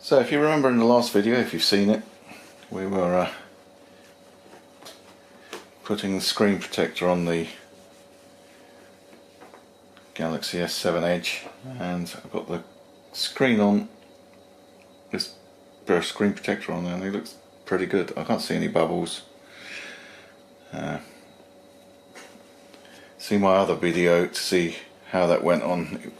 So if you remember in the last video, if you've seen it, we were putting the screen protector on the Galaxy S7 Edge, and I've got the screen on, this screen protector on there, and it looks pretty good. I can't see any bubbles. See my other video to see how that went on. It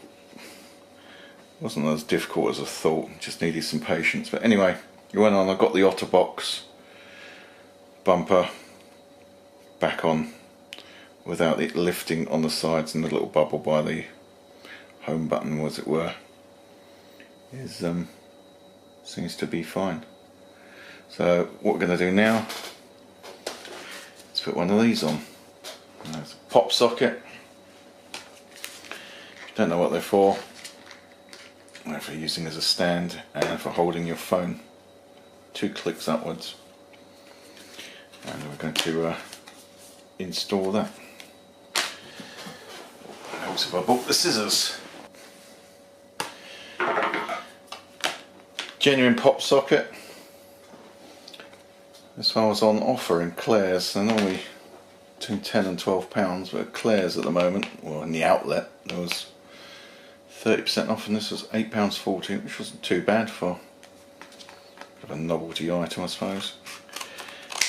wasn't as difficult as I thought, just needed some patience. But anyway, it went on. I got the Otterbox bumper back on without it lifting on the sides, and the little bubble by the home button, as it were, is seems to be fine. So what we're going to do now is put one of these on. There's a Popsocket. If you don't know what they're for using as a stand and for holding your phone 2 clicks upwards. And we're going to install that. Helps if I bought the scissors. Genuine Popsocket. This one was on offer in Claire's. They're normally between £10 and £12, but at Claire's at the moment, well, in the outlet, there was 30% off, and this was £8.40, which wasn't too bad for a novelty item, I suppose.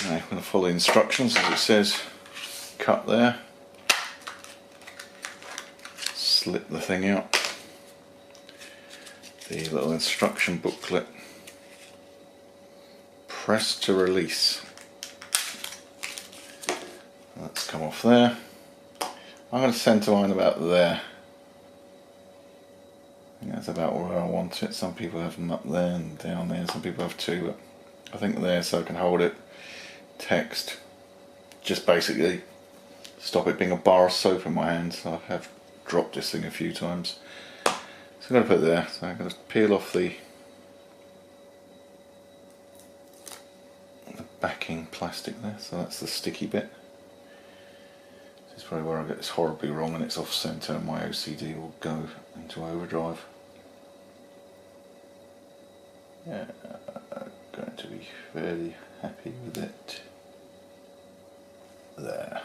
Now, I'm going to follow the instructions as it says. Cut there, slip the thing out, the little instruction booklet, press to release. That's come off there. I'm going to centre mine about there. I think that's about where I want it. Some people have them up there and down there, some people have 2, but I think there, so I can hold it. Text, just basically stop it being a bar of soap in my hand. So I have dropped this thing a few times. So I'm going to put it there. So I'm going to peel off the backing plastic there. So that's the sticky bit. This is probably where I get this horribly wrong, and it's off centre, and my OCD will go into overdrive. Yeah, I'm going to be fairly happy with it. There.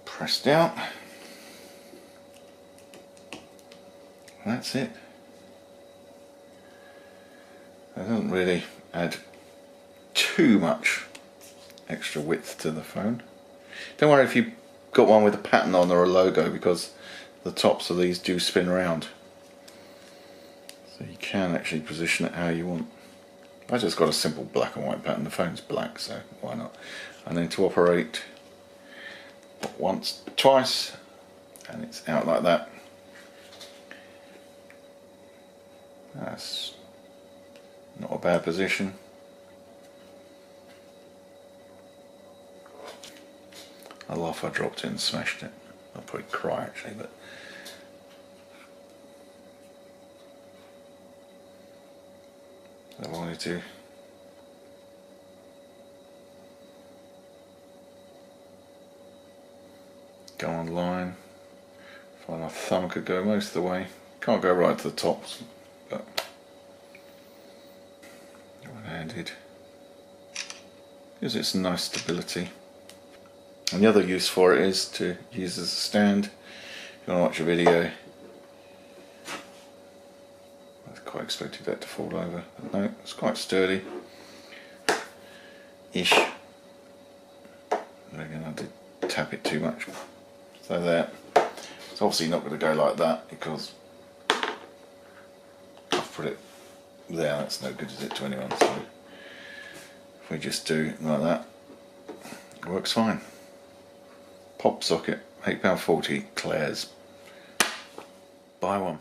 Press down. That's it. It doesn't really add too much extra width to the phone. Don't worry if you've got one with a pattern on or a logo, because the tops of these do spin around. So you can actually position it how you want. I just got a simple black and white pattern. The phone's black, so why not? And then to operate once, twice, and it's out like that. That's not a bad position. I'd laugh if I dropped it and smashed it. I'd probably cry actually, but I wanted to go online, find my thumb could go most of the way. Can't go right to the tops, but one-handed gives it some nice stability. And the other use for it is to use as a stand. If you want to watch a video, I quite expected that to fall over, but no, it's quite sturdy ish. Again, I did tap it too much. So there. It's obviously not going to go like that, because I've put it there. That's no good, is it, to anyone? So if we just do it like that, it works fine. Popsocket, £8.40, Claire's. Buy one.